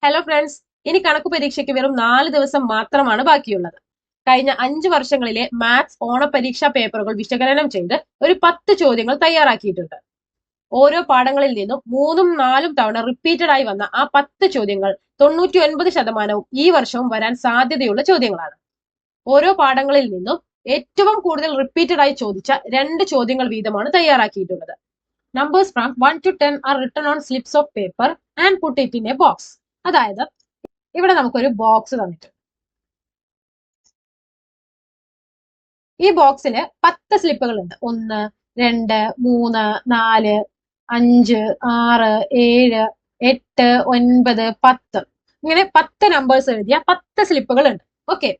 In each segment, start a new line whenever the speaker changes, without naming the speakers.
Hello friends, ഇനി കണക്ക് പരീക്ഷയ്ക്ക് വെറും 4 ദിവസം മാത്രമാണ് ബാക്കിയുള്ളത്. കഴിഞ്ഞ 5 വർഷങ്ങളിലെ മാത്സ് ഓണപരീക്ഷാ പേപ്പറുകൾ വിശകലനം ചെയ്ത് ഒരു 10 ചോദ്യങ്ങൾ തയ്യാറാക്കിയിട്ടുണ്ട്. ഓരോ പാഠങ്ങളിൽ നിന്നും 3ഉം 4ഉം തവണ റിപ്പീറ്റഡ് ആയി വന്ന ആ 10 ചോദ്യങ്ങൾ 99% ഈ വർഷവും വരാൻ സാധ്യതയുള്ള ചോദ്യങ്ങളാണ്. ഓരോ പാഠങ്ങളിൽ നിന്നും ഏറ്റവും കൂടുതൽ റിപ്പീറ്റഡ് ആയി ചോദിച്ച 2 ചോദ്യങ്ങൾ വീതമാണ് തയ്യാറാക്കിയിട്ടുള്ളത്. Numbers from 1 to 10 are written on slips of paper and put it in a box. അതായത് ഇവിടെ നമുക്കൊരു ബോക്സ് തന്നിട്ടുണ്ട്. ഈ ബോക്സിൽ 10 സ്ലിപ്പുകൾ ഉണ്ട്. 1, 2, 3, 4, 5, 6, 7, 8, 9, 10 ഇങ്ങനെ 10 നമ്പേഴ്സ് എഴുതിയ 10 സ്ലിപ്പുകൾ ഉണ്ട്. ഓക്കെ,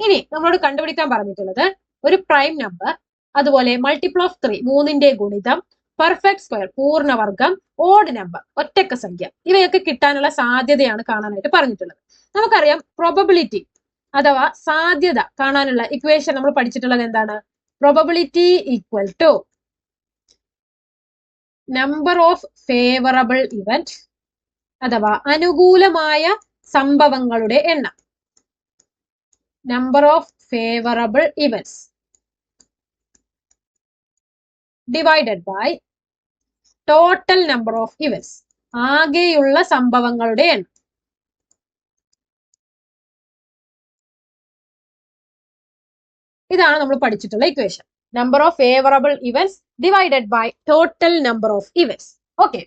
ഇനി നമ്മളോട് കണ്ടുപിടിക്കാൻ പറഞ്ഞിട്ടുള്ളത് ഒരു പ്രൈം നമ്പർ, അതുപോലെ മൾട്ടിപ്പിൾ ഓഫ് 3 3ന്റെ ഗുണിതം, പെർഫെക്റ്റ് സ്ക്വയർ പൂർണ്ണവർഗം, ഓഡ് നമ്പർ ഒറ്റക്ക സംഖ്യ ഇവയൊക്കെ കിട്ടാനുള്ള സാധ്യതയാണ് കാണാനായിട്ട് പറഞ്ഞിട്ടുള്ളത്. നമുക്കറിയാം പ്രോബബിലിറ്റി അഥവാ സാധ്യത കാണാനുള്ള ഇക്വേഷൻ നമ്മൾ പഠിച്ചിട്ടുള്ളത് എന്താണ്? Probability equal to number of favourable event അഥവാ അനുകൂലമായ സംഭവങ്ങളുടെ എണ്ണം, number of favourable events divided by total number of events ആകെയുള്ള സംഭവങ്ങളുടെ എണ്ണം. ഇതാണ് നമ്മൾ പഠിച്ചിട്ടുള്ള equation. Number of favourable events divided by total number of events. Okay,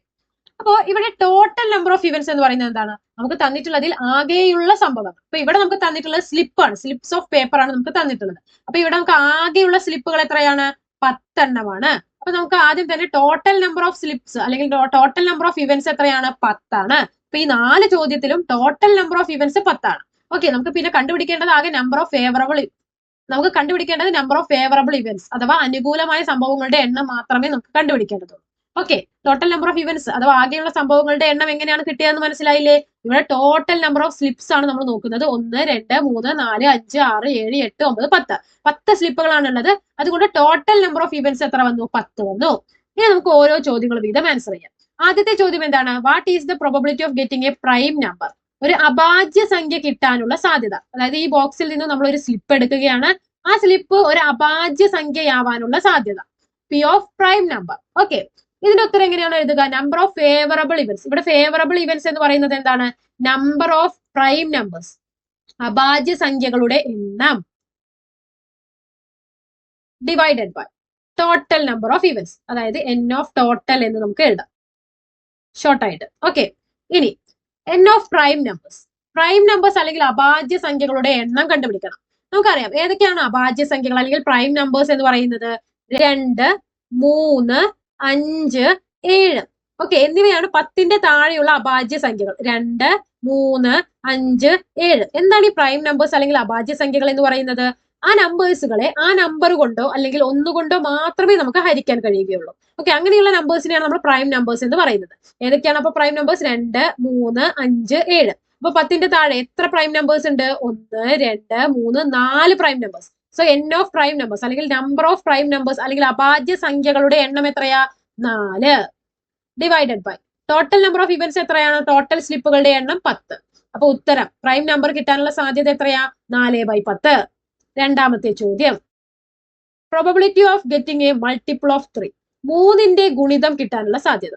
അപ്പോ ഇവിടെ ടോട്ടൽ നമ്പർ ഓഫ് ഇവന്റ്സ് എന്ന് പറയുന്നത് എന്താണ്? നമുക്ക് തന്നിട്ടുള്ളതിൽ ആകെയുള്ള സംഭവം. അപ്പൊ ഇവിടെ നമുക്ക് തന്നിട്ടുള്ളത് സ്ലിപ്പാണ്, സ്ലിപ്സ് ഓഫ് പേപ്പർ ആണ് നമുക്ക് തന്നിട്ടുള്ളത്. അപ്പൊ ഇവിടെ നമുക്ക് ആകെയുള്ള സ്ലിപ്പുകൾ എത്രയാണ്? 10 എണ്ണമാണ്. അപ്പൊ നമുക്ക് ആദ്യം തന്നെ ടോട്ടൽ നമ്പർ ഓഫ് സ്ലിപ്സ് അല്ലെങ്കിൽ ടോട്ടൽ നമ്പർ ഓഫ് ഇവന്റ്സ് എത്രയാണ്? 10 ആണ്. അപ്പൊ ഈ 4 ചോദ്യത്തിലും ടോട്ടൽ നമ്പർ ഓഫ് ഇവന്റ്സ് 10 ആണ്. ഓക്കെ, നമുക്ക് പിന്നെ കണ്ടുപിടിക്കേണ്ടത് ആകെ number of favourable number of favourable events അഥവാ അനുകൂലമായ സംഭവങ്ങളുടെ എണ്ണം മാത്രമേ നമുക്ക് കണ്ടുപിടിക്കേണ്ടതുള്ളൂ. Okay, total number of events അഥവാ ആകെയുള്ള സംഭവങ്ങളുടെ എണ്ണം എങ്ങനെയാണ് കിട്ടിയതെന്ന് മനസ്സിലായില്ലേ? ഇവിടെ ടോട്ടൽ നമ്പർ ഓഫ് സ്ലിപ്സ് ആണ് നമ്മൾ നോക്കുന്നത്. 1, 2, 3, 4, 5, 6, 7, 8, 9, 10 സ്ലിപ്പുകളാണ് ഉള്ളത്. അതുകൊണ്ട് ടോട്ടൽ നമ്പർ ഓഫ് ഇവന്റ്സ് എത്ര വന്നു? 10 വന്നു. ഇനി നമുക്ക് ഓരോ ചോദ്യങ്ങൾ വീതം ആൻസർ ചെയ്യാം. ആദ്യത്തെ ചോദ്യം എന്താണ്? What is the probability of getting A prime number? ഒരു അഭാജ്യ സംഖ്യ കിട്ടാനുള്ള സാധ്യത. അതായത് ഈ ബോക്സിൽ നിന്ന് നമ്മൾ ഒരു സ്ലിപ്പ് എടുക്കുകയാണ്. ആ സ്ലിപ്പ് ഒരു അഭാജ്യ സംഖ്യയാവാനുള്ള സാധ്യത P of prime number. Okay, ഇതിന്റെ ഉത്തരം എങ്ങനെയാണ് എഴുതുക? Number of favourable events. ഇവിടെ ഫേവറബിൾ ഇവന്റ്സ് എന്ന് പറയുന്നത് എന്താണ്? നമ്പർ ഓഫ് പ്രൈം നമ്പേഴ്സ്, അഭാജ്യ സംഖ്യകളുടെ എണ്ണം divided by total number of events, അതായത് എൻ ഓഫ് ടോട്ടൽ എന്ന് നമുക്ക് എഴുതാം ഷോർട്ട് ആയിട്ട്. ഓക്കെ, ഇനി N of prime numbers. Prime numbers അല്ലെങ്കിൽ അഭാജ്യ സംഖ്യകളുടെ എണ്ണം കണ്ടുപിടിക്കണം. നമുക്കറിയാം ഏതൊക്കെയാണ് അഭാജ്യ സംഖ്യകൾ അല്ലെങ്കിൽ പ്രൈം നമ്പേഴ്സ് എന്ന് പറയുന്നത്. 2, 3, 5, 7 ഓക്കെ, എന്നിവയാണ് 10ന്റെ താഴെയുള്ള അഭാജ്യ സംഖ്യകൾ. 2, 3, 5, 7 എന്താണ് ഈ പ്രൈം നമ്പേഴ്സ് അല്ലെങ്കിൽ അഭാജ്യ സംഖ്യകൾ എന്ന് പറയുന്നത്? ആ നമ്പേഴ്സുകളെ ആ നമ്പർ കൊണ്ടോ അല്ലെങ്കിൽ ഒന്നുകൊണ്ടോ മാത്രമേ നമുക്ക് ഹരിക്കാൻ കഴിയുകയുള്ളൂ. ഓക്കെ, അങ്ങനെയുള്ള നമ്പേഴ്സിനെയാണ് നമ്മൾ പ്രൈം നമ്പേഴ്സ് എന്ന് പറയുന്നത്. ഏതൊക്കെയാണ് അപ്പൊ പ്രൈം നമ്പേഴ്സ്? 2, 3, 5, 7. അപ്പൊ 10ന്റെ താഴെ എത്ര പ്രൈം നമ്പേഴ്സ് ഉണ്ട്? 1, 2, 3, 4 prime numbers. So N of prime numbers അല്ലെങ്കിൽ നമ്പർ ഓഫ് പ്രൈം നമ്പേഴ്സ് അല്ലെങ്കിൽ അഭാജ്യ സംഖ്യകളുടെ എണ്ണം എത്രയാ? 4 divided by total number of events എത്രയാണ്? ടോട്ടൽ സ്ലിപ്പുകളുടെ എണ്ണം 10. അപ്പൊ ഉത്തരം പ്രൈം നമ്പർ കിട്ടാനുള്ള സാധ്യത എത്രയാ? 4/10. രണ്ടാമത്തെ ചോദ്യം, probability of getting a multiple of 3 3ന്റെ ഗുണിതം കിട്ടാനുള്ള സാധ്യത.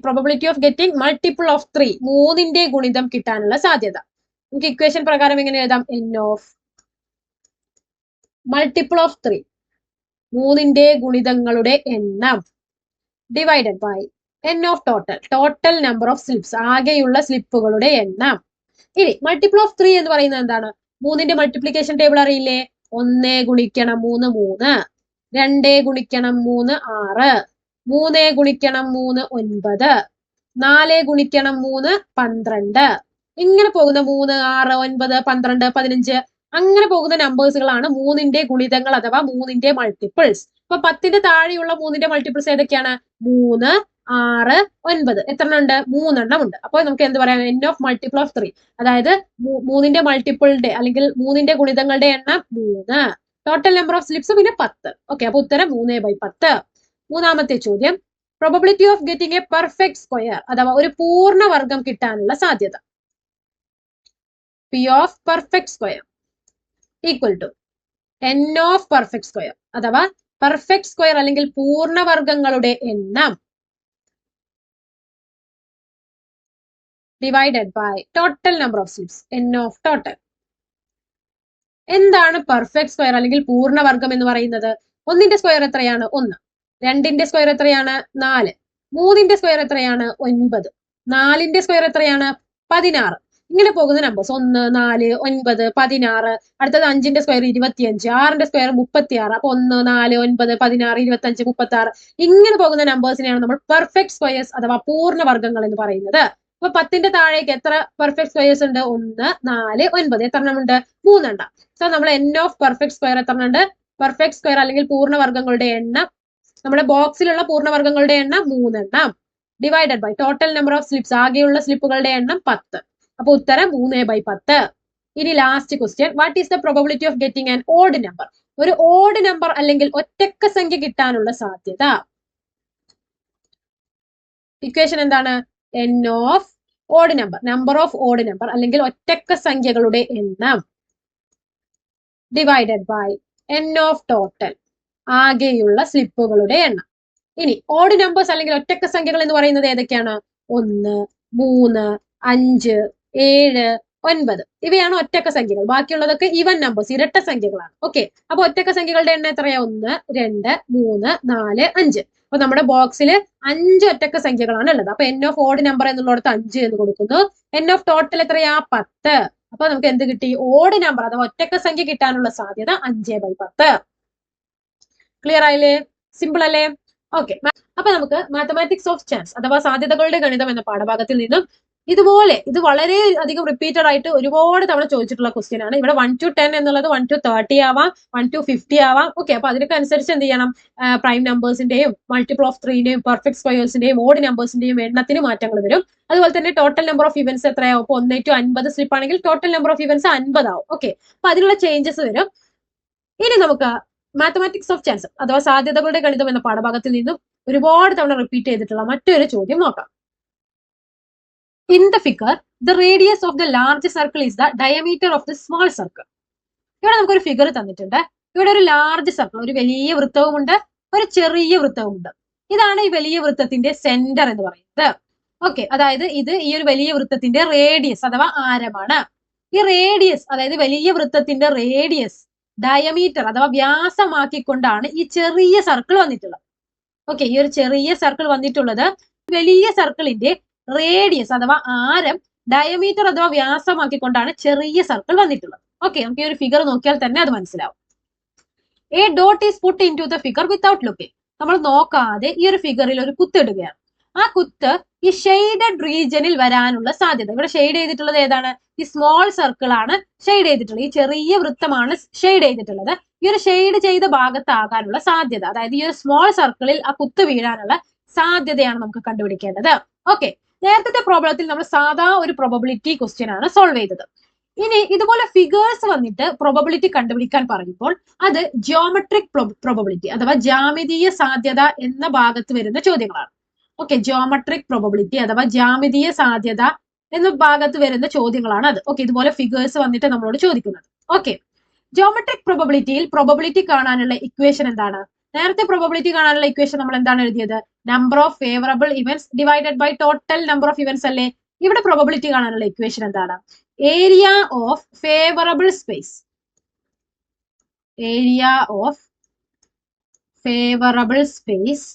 Probability of getting multiple of 3 3ന്റെ ഗുണിതം കിട്ടാനുള്ള സാധ്യത നമുക്ക് ഇക്വേഷൻ പ്രകാരം എങ്ങനെ എഴുതാം? എൻ ഓഫ് മൾട്ടിപ്പിൾ ഓഫ് 3 3ന്റെ ഗുണിതങ്ങളുടെ എണ്ണം divided by N of total number of slips ആകെയുള്ള സ്ലിപ്പുകളുടെ എണ്ണം. ഇനി മൾട്ടിപ്പിൾ ഓഫ് 3 എന്ന് പറയുന്നത് എന്താണ്? 3ന്റെ മൾട്ടിപ്ലിക്കേഷൻ ടേബിൾ അറിയില്ലേ? 1 ഗുണിക്കണം 3 3, 2 ഗുണിക്കണം 3 6, 3 ഗുണിക്കണം 3 9, 4 ഗുണിക്കണം 3 12 ഇങ്ങനെ പോകുന്ന 3, 6, 9, 12, 15 അങ്ങനെ പോകുന്ന നമ്പേഴ്സുകളാണ് 3ന്റെ ഗുണിതങ്ങൾ അഥവാ 3ന്റെ മൾട്ടിപ്പിൾസ്. അപ്പൊ 10ന്റെ താഴെയുള്ള 3ന്റെ മൾട്ടിപ്പിൾസ് ഏതൊക്കെയാണ്? 3, 6, 9 എത്ര ഉണ്ട്? 3 എണ്ണം ഉണ്ട്. അപ്പോൾ നമുക്ക് എന്ത് പറയാം? എൻ ഓഫ് മൾട്ടിപ്പിൾ ഓഫ് 3 അതായത് 3ന്റെ മൾട്ടിപ്പിളിന്റെ അല്ലെങ്കിൽ 3ന്റെ ഗുണിതങ്ങളുടെ എണ്ണം 3, ടോട്ടൽ നമ്പർ ഓഫ് സ്ലിപ്സ് പിന്നെ 10. ഓക്കെ, അപ്പൊ ഉത്തരം 3/10. മൂന്നാമത്തെ ചോദ്യം, probability of getting a perfect square അഥവാ ഒരു പൂർണ്ണവർഗം കിട്ടാനുള്ള സാധ്യത P of perfect square equal to N of perfect square അഥവാ പെർഫെക്റ്റ് സ്ക്വയർ അല്ലെങ്കിൽ പൂർണ്ണവർഗങ്ങളുടെ എണ്ണം divided by total number of slips N of total. എന്താണ് പെർഫെക്റ്റ് സ്ക്വയർ അല്ലെങ്കിൽ പൂർണ്ണവർഗം എന്ന് പറയുന്നത്? ഒന്നിന്റെ സ്ക്വയർ എത്രയാണ്? 1. രണ്ടിന്റെ സ്ക്വയർ എത്രയാണ്? 4. 3ന്റെ സ്ക്വയർ എത്രയാണ്? 9. 4ന്റെ സ്ക്വയർ എത്രയാണ്? 16. ഇങ്ങനെ പോകുന്ന നമ്പേഴ്സ് 1, 4, 9, 16. അടുത്തത് 5ന്റെ സ്ക്വയർ 25, 6ന്റെ സ്ക്വയർ 36. അപ്പൊ 1, 4, 9, 16, 25, 36 ഇങ്ങനെ പോകുന്ന നമ്പേഴ്സിനെയാണ് നമ്മൾ പെർഫെക്റ്റ് സ്ക്വയേഴ്സ് അഥവാ പൂർണ്ണവർഗങ്ങൾ എന്ന് പറയുന്നത്. അപ്പൊ 10ന്റെ താഴേക്ക് എത്ര പെർഫെക്റ്റ് സ്ക്വയേഴ്സ് ഉണ്ട്? 1, 4, 9. എത്ര എണ്ണം ഉണ്ട്? 3 എണ്ണം. സോ നമ്മൾ എൻ ഓഫ് പെർഫെക്റ്റ് സ്ക്വയർ എത്ര ഉണ്ട്? പെർഫെക്റ്റ് സ്ക്വയർ അല്ലെങ്കിൽ പൂർണ്ണവർഗങ്ങളുടെ എണ്ണം, നമ്മുടെ ബോക്സിലുള്ള പൂർണ്ണവർഗങ്ങളുടെ എണ്ണം 3 എണ്ണം divided by total number of slips, ആകെയുള്ള സ്ലിപ്പുകളുടെ എണ്ണം 10. അപ്പൊ ഉത്തരം 3/10. ഇനി last question, what is the probability of getting an odd number? ഒരു ഓഡ് നമ്പർ അല്ലെങ്കിൽ ഒറ്റക്ക സംഖ്യ കിട്ടാനുള്ള സാധ്യത. ഇക്വേഷൻ എന്താണ്? N of odd number, number of odd number അല്ലെങ്കിൽ ഒറ്റക്ക സംഖ്യകളുടെ എണ്ണം divided by N of total, ആകെയുള്ള സ്ലിപ്പുകളുടെ എണ്ണം. ഇനി ഓഡ് നമ്പേഴ്സ് അല്ലെങ്കിൽ ഒറ്റക്ക സംഖ്യകൾ എന്ന് പറയുന്നത് ഏതൊക്കെയാണ്? 1, 3, 5, 7, 9 ഇവയാണ് ഒറ്റക്ക സംഖ്യകൾ. ബാക്കിയുള്ളതൊക്കെ ഈവൻ നമ്പേഴ്സ്, ഇരട്ട സംഖ്യകളാണ്. ഓക്കെ, അപ്പൊ ഒറ്റക്ക സംഖ്യകളുടെ എണ്ണം എത്രയാ? 1, 2, 3, 4, 5. അപ്പൊ നമ്മുടെ ബോക്സിൽ 5 ഒറ്റക്ക സംഖ്യകളാണ് ഉള്ളത്. അപ്പൊ എൻ ഓഫ് ഓഡ് നമ്പർ എന്നുള്ളിടത്ത് 5 എന്ന് കൊടുക്കുന്നു. എൻ ഓഫ് ടോട്ടൽ എത്രയാ? 10. അപ്പൊ നമുക്ക് എന്ത് കിട്ടി? ഓഡ് നമ്പർ അഥവാ ഒറ്റക്ക സംഖ്യ കിട്ടാനുള്ള സാധ്യത 5/10. ക്ലിയർ ആയില്ലേ? സിമ്പിൾ അല്ലേ? ഓക്കെ, അപ്പൊ നമുക്ക് മാത്തമാറ്റിക്സ് ഓഫ് ചാൻസ് അഥവാ സാധ്യതകളുടെ ഗണിതം എന്ന പാഠഭാഗത്തിൽ നിന്നും ഇതുപോലെ ഇത് വളരെ അധികം റിപ്പീറ്റഡ് ആയിട്ട് ഒരുപാട് തവണ ചോദിച്ചിട്ടുള്ള ക്വസ്റ്റ്യൻ ആണ്. ഇവിടെ 1 to 10 എന്നുള്ളത് 1 to 30 ആവാം, 1 to 50 ആവാം. ഓക്കെ, അപ്പൊ അതിനൊക്കെ അനുസരിച്ച് എന്ത് ചെയ്യണം? പ്രൈം നമ്പേഴ്സിന്റെയും മൾട്ടിപ്പിൾ ഓഫ് 3ന്റെയും പെർഫെക്റ്റ് സ്ക്വയേഴ്സിന്റെയും ഓഡ് നമ്പേഴ്സിന്റെയും എണ്ണത്തിന് മാറ്റങ്ങൾ വരും. അതുപോലെ തന്നെ ടോട്ടൽ നമ്പർ ഓഫ് ഇവന്റ്സ് എത്രയാവും? ഇപ്പൊ 1 to 50 സ്ലിപ്പ് ആണെങ്കിൽ ടോട്ടൽ നമ്പർ ഓഫ് ഇവന്റ്സ് 50 ആവും. ഓക്കെ, അപ്പൊ അതിനുള്ള ചേഞ്ചസ് വരും. ഇനി നമുക്ക് മാത്തമാറ്റിക്സ് ഓഫ് ചാൻസ് അഥവാ സാധ്യതകളുടെ ഗണിതം എന്ന പാഠഭാഗത്തിൽ നിന്നും ഒരുപാട് തവണ റിപ്പീറ്റ് ചെയ്തിട്ടുള്ള മറ്റൊരു ചോദ്യം നോക്കാം. In the figure, the radius of the large circle is the diameter of the small circle. ഇവിടെ നമുക്കൊരു ഫിഗർ തന്നിട്ടുണ്ട്. ഇവിടെ ഒരു ലാർജ് സർക്കിൾ, ഒരു വലിയ വൃത്തവുമുണ്ട്, ഒരു ചെറിയ വൃത്തവുമുണ്ട്. ഇതാണ് ഈ വലിയ വൃത്തത്തിന്റെ സെന്റർ എന്ന് പറയുന്നത്. ഓക്കെ, അതായത് ഇത് ഈ ഒരു വലിയ വൃത്തത്തിന്റെ റേഡിയസ് അഥവാ ആരമാണ്. ഈ റേഡിയസ് അതായത് വലിയ വൃത്തത്തിന്റെ റേഡിയസ് ഡയമീറ്റർ അഥവാ വ്യാസമാക്കിക്കൊണ്ടാണ് ഈ ചെറിയ സർക്കിൾ വന്നിട്ടുള്ളത്. ഓക്കെ, ഈ ഒരു ചെറിയ സർക്കിൾ വന്നിട്ടുള്ളത് വലിയ സർക്കിളിന്റെ റേഡിയസ് അഥവാ ആരം ഡയമീറ്റർ അഥവാ വ്യാസമാക്കിക്കൊണ്ടാണ് ചെറിയ സർക്കിൾ വന്നിട്ടുള്ളത്. ഓക്കെ, നമുക്ക് ഈ ഒരു ഫിഗർ നോക്കിയാൽ തന്നെ അത് മനസ്സിലാവും. A dot is put into the figure without looking. നമ്മൾ നോക്കാതെ ഈ ഒരു ഫിഗറിൽ ഒരു കുത്ത് ഇടുകയാണ്. ആ കുത്ത് ഈ ഷെയ്ഡഡ് റീജിയനിൽ വരാനുള്ള സാധ്യത. ഇവിടെ ഷെയ്ഡ് ചെയ്തിട്ടുള്ളത് ഏതാണ്? ഈ സ്മോൾ സർക്കിൾ ആണ് ഷെയ്ഡ് ചെയ്തിട്ടുള്ളത്. ഈ ചെറിയ വൃത്തമാണ് ഷെയ്ഡ് ചെയ്തിട്ടുള്ളത്. ഈ ഒരു ഷെയ്ഡ് ചെയ്ത ഭാഗത്താകാനുള്ള സാധ്യത, അതായത് ഈ ഒരു സ്മോൾ സർക്കിളിൽ ആ കുത്ത് വീഴാനുള്ള സാധ്യതയാണ് നമുക്ക് കണ്ടുപിടിക്കേണ്ടത്. ഓക്കെ, നേരത്തെ പ്രോബ്ലത്തിൽ നമ്മൾ സാധാ ഒരു പ്രോബബിലിറ്റി ക്വസ്റ്റ്യൻ ആണ് സോൾവ് ചെയ്തത്. ഇനി ഇതുപോലെ ഫിഗേഴ്സ് വന്നിട്ട് പ്രോബബിലിറ്റി കണ്ടുപിടിക്കാൻ പറയുമ്പോൾ അത് ജിയോമെട്രിക് പ്രോബബിലിറ്റി അഥവാ ജ്യാമിതീയ സാധ്യത എന്ന ഭാഗത്ത് വരുന്ന ചോദ്യങ്ങളാണ്. ഓക്കെ, ജിയോമെട്രിക് പ്രോബബിലിറ്റി അഥവാ ജ്യാമിതീയ സാധ്യത എന്ന ഭാഗത്ത് വരുന്ന ചോദ്യങ്ങളാണ് അത്. ഓക്കെ, ഇതുപോലെ ഫിഗേഴ്സ് വന്നിട്ട് നമ്മളോട് ചോദിക്കുന്നത്. ഓക്കെ, ജിയോമെട്രിക് പ്രോബബിലിറ്റിയിൽ പ്രോബബിലിറ്റി കാണാനുള്ള ഇക്വേഷൻ എന്താണ്? നേരത്തെ പ്രോബബിലിറ്റി കാണാനുള്ള ഇക്വേഷൻ നമ്മൾ എന്താണ് എഴുതിയത്? Number of favourable events divided by total number of events അല്ലേ? ഇവിടെ പ്രോബബിലിറ്റി കാണാനുള്ള ഇക്വേഷൻ എന്താണ്? Area of favourable space, area of favourable space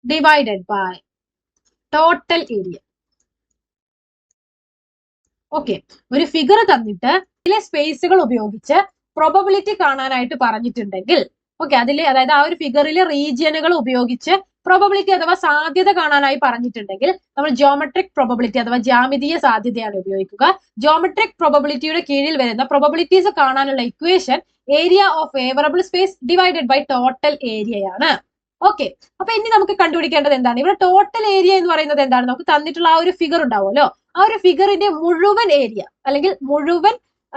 divided by total area. Okay, ഒരു ഫിഗർ തന്നിട്ട് ഇതിലെ സ്പേസുകൾ ഉപയോഗിച്ച് പ്രോബബിലിറ്റി കാണാനായിട്ട് പറഞ്ഞിട്ടുണ്ടെങ്കിൽ, ഓക്കെ, അതിൽ അതായത് ആ ഒരു ഫിഗറിലെ റീജിയനുകൾ ഉപയോഗിച്ച് പ്രോബബിലിറ്റി അഥവാ സാധ്യത കാണാനായി പറഞ്ഞിട്ടുണ്ടെങ്കിൽ നമ്മൾ ജിയോമെട്രിക് പ്രോബബിലിറ്റി അഥവാ ജ്യാമിതീയ സാധ്യതയാണ് ഉപയോഗിക്കുക. ജിയോമെട്രിക് പ്രോബബിലിറ്റിയുടെ കീഴിൽ വരുന്ന പ്രോബബിലിറ്റീസ് കാണാനുള്ള equation area of favourable space divided by total ഏരിയയാണ്. ഓക്കെ, അപ്പൊ ഇനി നമുക്ക് കണ്ടുപിടിക്കേണ്ടത് എന്താണ്? ഇവിടെ ടോട്ടൽ ഏരിയ എന്ന് പറയുന്നത് എന്താണ്? നമുക്ക് തന്നിട്ടുള്ള ആ ഒരു ഫിഗർ ഉണ്ടാവുമല്ലോ, ആ ഒരു ഫിഗറിന്റെ മുഴുവൻ ഏരിയ അല്ലെങ്കിൽ മുഴുവൻ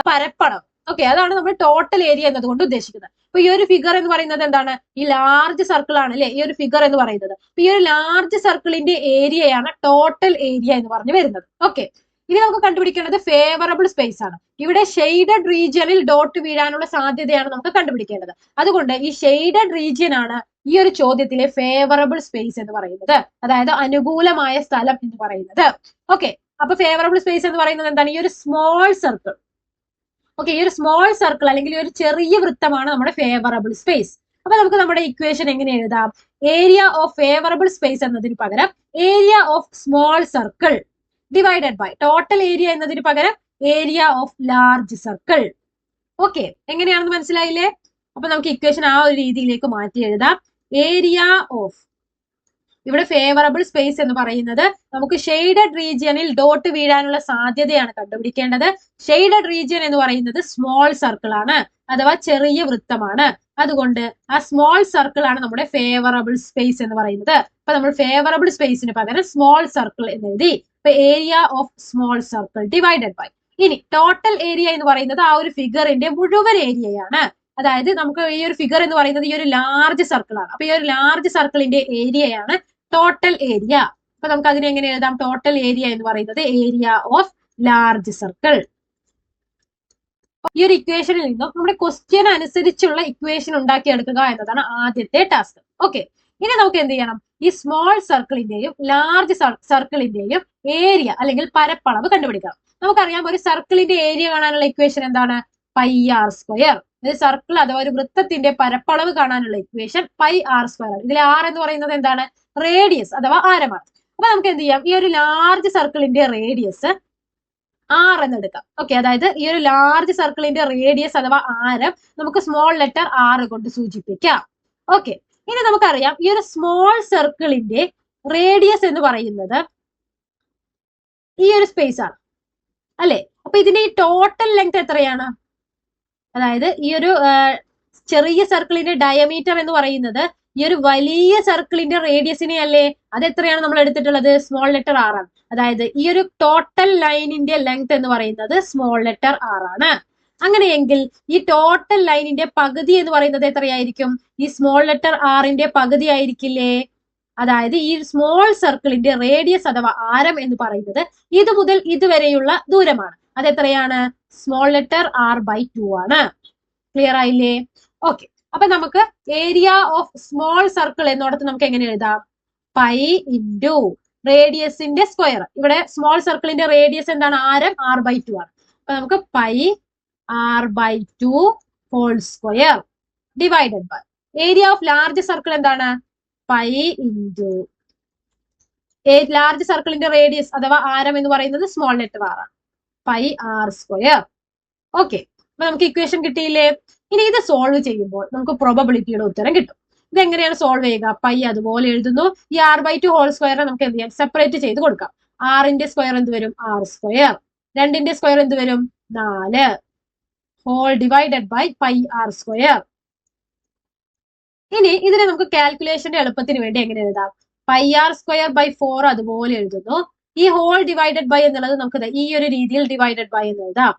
പരപ്പളം ഓക്കെ, അതാണ് നമ്മൾ ടോട്ടൽ ഏരിയ എന്നതുകൊണ്ട് ഉദ്ദേശിക്കുന്നത്. അപ്പൊ ഈ ഒരു ഫിഗർ എന്ന് പറയുന്നത് എന്താണ്? ഈ ലാർജ് സർക്കിൾ ആണ് അല്ലെ ഈ ഒരു ഫിഗർ എന്ന് പറയുന്നത്. അപ്പൊ ഈ ഒരു ലാർജ് സർക്കിളിന്റെ ഏരിയയാണ് ടോട്ടൽ ഏരിയ എന്ന് പറഞ്ഞു വരുന്നത്. ഓക്കെ, ഇനി നമുക്ക് കണ്ടുപിടിക്കേണ്ടത് ഫേവറബിൾ സ്പേസ് ആണ്. ഇവിടെ ഷെയ്ഡഡ് റീജിയനിൽ ഡോട്ട് വീഴാനുള്ള സാധ്യതയാണ് നമുക്ക് കണ്ടുപിടിക്കേണ്ടത്. അതുകൊണ്ട് ഈ ഷെയ്ഡഡ് റീജിയൻ ആണ് ഈ ഒരു ചോദ്യത്തിലെ ഫേവറബിൾ സ്പേസ് എന്ന് പറയുന്നത്, അതായത് അനുകൂലമായ സ്ഥലം എന്ന് പറയുന്നത്. ഓക്കെ, അപ്പൊ ഫേവറബിൾ സ്പേസ് എന്ന് പറയുന്നത് എന്താണ്? ഈ ഒരു സ്മോൾ സർക്കിൾ. ഓക്കെ, ഈ ഒരു സ്മോൾ സർക്കിൾ അല്ലെങ്കിൽ ഈ ഒരു ചെറിയ വൃത്തമാണ് നമ്മുടെ ഫേവറബിൾ സ്പേസ്. അപ്പൊ നമുക്ക് നമ്മുടെ ഇക്വേഷൻ എങ്ങനെ എഴുതാം? ഏരിയ ഓഫ് ഫേവറബിൾ സ്പേസ് എന്നതിന് പകരം area of small circle divided by total area എന്നതിന് പകരം area of large circle. Okay, എങ്ങനെയാണെന്ന് മനസ്സിലായില്ലേ? അപ്പൊ നമുക്ക് ഇക്വേഷൻ ആ ഒരു രീതിയിലേക്ക് മാറ്റി എഴുതാം. ഏരിയ ഓഫ്, ഇവിടെ ഫേവറബിൾ സ്പേസ് എന്ന് പറയുന്നത് നമുക്ക് ഷെയ്ഡഡ് റീജിയനിൽ ഡോട്ട് വീഴാനുള്ള സാധ്യതയാണ് കണ്ടുപിടിക്കേണ്ടത്. ഷെയ്ഡഡ് റീജിയൻ എന്ന് പറയുന്നത് സ്മോൾ സർക്കിൾ ആണ്, അഥവാ ചെറിയ വൃത്തമാണ്. അതുകൊണ്ട് ആ സ്മോൾ സർക്കിൾ ആണ് നമ്മുടെ ഫേവറബിൾ സ്പേസ് എന്ന് പറയുന്നത്. അപ്പൊ നമ്മൾ ഫേവറബിൾ സ്പേസിന് പകരം സ്മോൾ സർക്കിൾ എന്ന് എഴുതി. ഇപ്പൊ area of small circle divided by, ഇനി ടോട്ടൽ ഏരിയ എന്ന് പറയുന്നത് ആ ഒരു ഫിഗറിന്റെ മുഴുവൻ ഏരിയയാണ്. അതായത് നമുക്ക് ഈ ഒരു ഫിഗർ എന്ന് പറയുന്നത് ഈ ഒരു ലാർജ് സർക്കിൾ ആണ്. അപ്പൊ ഈ ഒരു ലാർജ് സർക്കിളിന്റെ ഏരിയയാണ് ടോട്ടൽ ഏരിയ. അപ്പൊ നമുക്ക് അതിനെ എങ്ങനെ എഴുതാം? ടോട്ടൽ ഏരിയ എന്ന് പറയുന്നത് ഏരിയ ഓഫ് ലാർജ് സർക്കിൾ. ഈ ഒരു ഇക്വേഷനിൽ നിന്നും നമ്മുടെ ക്വസ്റ്റ്യൻ അനുസരിച്ചുള്ള ഇക്വേഷൻ ഉണ്ടാക്കിയെടുക്കുക എന്നതാണ് ആദ്യത്തെ ടാസ്ക്. ഓക്കെ, ഇനി നമുക്ക് എന്ത് ചെയ്യണം? ഈ സ്മോൾ സർക്കിളിന്റെയും ലാർജ് സർക്കിളിന്റെയും ഏരിയ അല്ലെങ്കിൽ പരപ്പളവ് കണ്ടുപിടിക്കണം. നമുക്കറിയാം ഒരു സർക്കിളിന്റെ ഏരിയ കാണാനുള്ള ഇക്വേഷൻ എന്താണ്? Pi R square. ഒരു സർക്കിൾ അഥവാ ഒരു വൃത്തത്തിന്റെ പരപ്പളവ് കാണാനുള്ള ഇക്വേഷൻ പൈ ആർ സ്ക്വയർ ആണ്. ഇതിൽ ആർ എന്ന് പറയുന്നത് എന്താണ്? റേഡിയസ് അഥവാ ആരമാണ്. അപ്പൊ നമുക്ക് എന്ത് ചെയ്യാം? ഈ ഒരു ലാർജ് സർക്കിളിന്റെ റേഡിയസ് ആർ എന്ന് എടുക്കാം. ഓക്കെ, അതായത് ഈ ഒരു ലാർജ് സർക്കിളിന്റെ റേഡിയസ് അഥവാ ആരം നമുക്ക് സ്മോൾ ലെറ്റർ ആർ കൊണ്ട് സൂചിപ്പിക്കാം. ഓക്കെ, ഇനി നമുക്കറിയാം ഈ ഒരു സ്മോൾ സർക്കിളിന്റെ റേഡിയസ് എന്ന് പറയുന്നത് ഈ ഒരു സ്പേസ് ആണ് അല്ലെ? അപ്പൊ ഇതിന്റെ ഈ ടോട്ടൽ ലെങ്ത് എത്രയാണ്? അതായത് ഈ ഒരു ചെറിയ സർക്കിളിന്റെ ഡയമീറ്റർ എന്ന് പറയുന്നത് ഈ ഒരു വലിയ സർക്കിളിന്റെ റേഡിയസിനെ അല്ലേ? അത് എത്രയാണ് നമ്മൾ എടുത്തിട്ടുള്ളത്? സ്മോൾ ലെറ്റർ ആർ ആണ്. അതായത് ഈ ഒരു ടോട്ടൽ ലൈനിന്റെ ലെങ്ത് എന്ന് പറയുന്നത് സ്മോൾ ലെറ്റർ ആർ ആണ്. അങ്ങനെയെങ്കിൽ ഈ ടോട്ടൽ ലൈനിന്റെ പകുതി എന്ന് പറയുന്നത് എത്രയായിരിക്കും? ഈ സ്മോൾ ലെറ്റർ ആറിന്റെ പകുതി ആയിരിക്കില്ലേ? അതായത് ഈ സ്മോൾ സർക്കിളിന്റെ റേഡിയസ് അഥവാ ആരം എന്ന് പറയുന്നത് ഇത് മുതൽ ഇതുവരെയുള്ള ദൂരമാണ്. അതെത്രയാണ്? സ്മോൾ ലെറ്റർ ആർ ബൈ 2 ആണ്. ക്ലിയർ ആയില്ലേ? ഓക്കെ, അപ്പൊ നമുക്ക് ഏരിയ ഓഫ് സ്മോൾ സർക്കിൾ എന്നോടത്ത് നമുക്ക് എങ്ങനെ എഴുതാം? പൈ ഇൻറ്റു റേഡിയസിന്റെ സ്ക്വയർ. ഇവിടെ സ്മോൾ സർക്കിളിന്റെ റേഡിയസ് എന്താണ്? ആരം ആർ ബൈ 2 ആണ്. അപ്പൊ നമുക്ക് pi R by 2 whole square divided by area of large circle എന്താണ്? പൈ ഇൻറ്റു ലാർജ് സർക്കിളിന്റെ റേഡിയസ് അഥവാ ആരം എന്ന് പറയുന്നത് സ്മോൾ ലെറ്റർ ആർ ആണ്. Pi R square. ഓക്കെ, അപ്പൊ നമുക്ക് ഇക്വേഷൻ കിട്ടിയില്ലേ? ഇനി ഇത് സോൾവ് ചെയ്യുമ്പോൾ നമുക്ക് പ്രോബബിലിറ്റിയുടെ ഉത്തരം കിട്ടും. ഇതെങ്ങനെയാണ് സോൾവ് ചെയ്യുക? പൈ അതുപോലെ എഴുതുന്നു. ഈ ആർ ബൈ 2 ഹോൾ സ്ക്വയറിനെ നമുക്ക് എന്ത് ചെയ്യാം? സെപ്പറേറ്റ് ചെയ്ത് കൊടുക്കാം. ആറിന്റെ സ്ക്വയർ എന്ത് വരും? R square. 2ന്റെ സ്ക്വയർ എന്ത് വരും? 4 whole divided by pi R square. ഇനി ഇതിനെ നമുക്ക് കാൽക്കുലേഷന്റെ എളുപ്പത്തിന് വേണ്ടി എങ്ങനെ എഴുതാം? പൈ ആർ സ്ക്വയർ ബൈ 4 അതുപോലെ എഴുതുന്നു. ഈ ഹോൾ ഡിവൈഡഡ് ബൈ എന്നുള്ളത് നമുക്ക് ഈ ഒരു രീതിയിൽ ഡിവൈഡഡ് ബൈ എന്ന് എഴുതാം.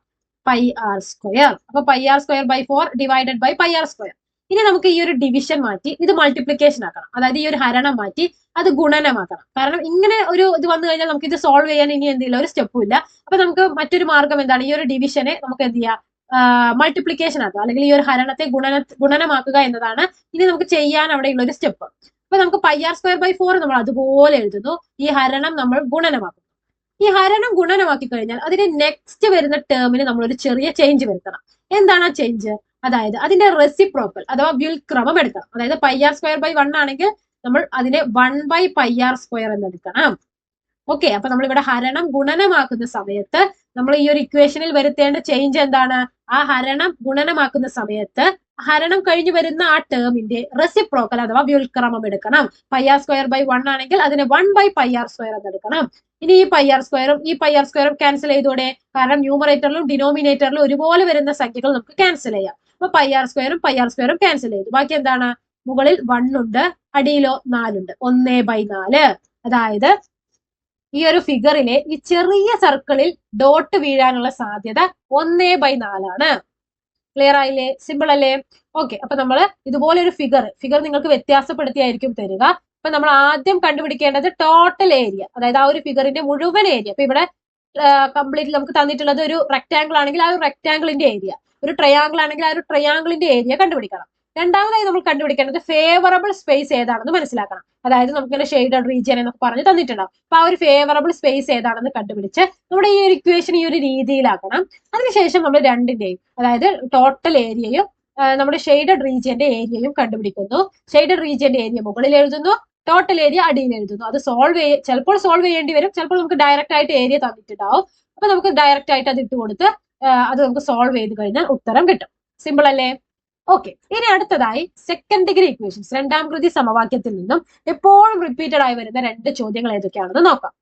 Pi R square. അപ്പൊ pi R square by 4 divided by pi R square. ഇനി നമുക്ക് ഈ ഒരു ഡിവിഷൻ മാറ്റി ഇത് മൾട്ടിപ്ലിക്കേഷൻ ആക്കണം. അതായത് ഈ ഒരു ഹരണം മാറ്റി അത് ഗുണനമാക്കണം. കാരണം ഇങ്ങനെ ഒരു ഇത് വന്നു കഴിഞ്ഞാൽ നമുക്ക് ഇത് സോൾവ് ചെയ്യാൻ ഇനി എന്തില്ല ഒരു സ്റ്റെപ്പും ഇല്ല. അപ്പൊ നമുക്ക് മറ്റൊരു മാർഗം എന്താണ്? ഈ ഒരു ഡിവിഷനെ നമുക്ക് എന്ത് ചെയ്യാം? മൾട്ടിപ്ലിക്കേഷൻ ആക്കുക, അല്ലെങ്കിൽ ഈ ഒരു ഹരണത്തെ ഗുണനമാക്കുക എന്നതാണ് ഇനി നമുക്ക് ചെയ്യാൻ അവിടെയുള്ള ഒരു സ്റ്റെപ്പ്. അപ്പൊ നമുക്ക് പൈ ആർ സ്ക്വയർ ബൈ 4 നമ്മൾ അതുപോലെ എഴുതുന്നു. ഈ ഹരണം നമ്മൾ ഗുണനമാക്കുന്നു. ഈ ഹരണം ഗുണനമാക്കി കഴിഞ്ഞാൽ അതിന്റെ നെക്സ്റ്റ് വരുന്ന ടേമിന് നമ്മൾ ഒരു ചെറിയ ചേഞ്ച് വരുത്തണം. എന്താണ് ആ ചേഞ്ച്? അതായത് അതിന്റെ റെസിപ്രോക്കൽ അഥവാ വ്യുൽക്രമം എടുക്കണം. അതായത് പൈ ആർ സ്ക്വയർ ബൈ 1 ആണെങ്കിൽ നമ്മൾ അതിനെ 1 ബൈ പൈ ആർ സ്ക്വയർ എന്ന് എടുക്കണം. ഓക്കെ, അപ്പൊ നമ്മൾ ഇവിടെ ഹരണം ഗുണനമാക്കുന്ന സമയത്ത് നമ്മൾ ഈ ഒരു ഇക്വേഷനിൽ വരുത്തേണ്ട ചേഞ്ച് എന്താണ്? ആ ഹരണം ഗുണനമാക്കുന്ന സമയത്ത് ഹരണം കഴിഞ്ഞു വരുന്ന ആ ടേമിന്റെ റെസിപ്രോക്കൽ അഥവാ വ്യുൽക്രമം എടുക്കണം. പൈ ആർ സ്ക്വയർ ബൈ 1 ആണെങ്കിൽ അതിനെ 1 ബൈ പൈ ആർ സ്ക്വയർ എന്ന് എടുക്കണം. ഇനി ഈ പൈ ആർ സ്ക്വയറും ക്യാൻസൽ ചെയ്തോടെ, കാരണം ന്യൂമറേറ്ററിലും ഡിനോമിനേറ്ററിലും ഒരുപോലെ വരുന്ന സംഖ്യകൾ നമുക്ക് ക്യാൻസൽ ചെയ്യാം. അപ്പൊ പൈ ആർ സ്ക്വയറും ക്യാൻസൽ ചെയ്തു. ബാക്കി എന്താണ്? മുകളിൽ 1 ഉണ്ട്, അടിയിലോ 4 ഉണ്ട്. 1 ബൈ 4. അതായത് ഈ ഒരു ഫിഗറിലെ ഈ ചെറിയ സർക്കിളിൽ ഡോട്ട് വീഴാനുള്ള സാധ്യത 1 ബൈ 4 ആണ്. ക്ലിയർ ആയില്ലേ? സിമ്പിൾ അല്ലേ? ഓക്കെ, അപ്പൊ നമ്മൾ ഇതുപോലെ ഒരു ഫിഗർ നിങ്ങൾക്ക് വ്യത്യാസപ്പെടുത്തിയായിരിക്കും തരിക. അപ്പൊ നമ്മൾ ആദ്യം കണ്ടുപിടിക്കേണ്ടത് ടോട്ടൽ ഏരിയ, അതായത് ആ ഒരു ഫിഗറിന്റെ മുഴുവൻ ഏരിയ. അപ്പൊ ഇവിടെ കംപ്ലീറ്റ് നമുക്ക് തന്നിട്ടുള്ളത് ഒരു റെക്ടാംഗിൾ ആണെങ്കിൽ ആ ഒരു റെക്ടാംഗിളിന്റെ ഏരിയ, ഒരു ട്രയാംഗിൾ ആണെങ്കിൽ ആ ഒരു ട്രയാംഗിളിന്റെ ഏരിയ കണ്ടുപിടിക്കണം. രണ്ടാമതായി നമ്മൾ കണ്ടുപിടിക്കേണ്ടത് ഫേവറബിൾ സ്പേസ് ഏതാണെന്ന് മനസ്സിലാക്കണം. അതായത് നമുക്കിങ്ങനെ ഷെയ്ഡഡ് റീജിയൻ എന്നൊക്കെ പറഞ്ഞ് തന്നിട്ടുണ്ടാവും. അപ്പൊ ആ ഒരു ഫേവറബിൾ സ്പേസ് ഏതാണെന്ന് കണ്ടുപിടിച്ച് നമ്മുടെ ഈ ഒരു ഇക്വേഷൻ ഈ ഒരു രീതിയിലാക്കണം. അതിനുശേഷം നമ്മൾ രണ്ടിന്റെയും, അതായത് ടോട്ടൽ ഏരിയയും നമ്മുടെ ഷെയ്ഡഡ് റീജിയന്റെ ഏരിയയും കണ്ടുപിടിക്കുന്നു. ഷെയ്ഡഡ് റീജിയന്റെ ഏരിയ മുകളിൽ എഴുതുന്നു, ടോട്ടൽ ഏരിയ അടിയിൽ എഴുതുന്നു. അത് ചിലപ്പോൾ സോൾവ് ചെയ്യേണ്ടി വരും, ചിലപ്പോൾ നമുക്ക് ഡയറക്റ്റ് ആയിട്ട് ഏരിയ തന്നിട്ടുണ്ടാവും. അപ്പൊ നമുക്ക് ഡയറക്റ്റ് ആയിട്ട് അത് ഇട്ട് കൊടുത്ത് അത് നമുക്ക് സോൾവ് ചെയ്ത് കഴിഞ്ഞാൽ ഉത്തരം കിട്ടും. സിമ്പിൾ അല്ലേ? ഓക്കെ, ഇനി അടുത്തതായി സെക്കൻഡ് ഡിഗ്രി ഇക്വേഷൻസ്, രണ്ടാം കൃതി സമവാക്യത്തിൽ നിന്നും എപ്പോഴും റിപ്പീറ്റഡ് ആയി വരുന്ന രണ്ട് ചോദ്യങ്ങൾ ഏതൊക്കെയാണെന്ന് നോക്കാം.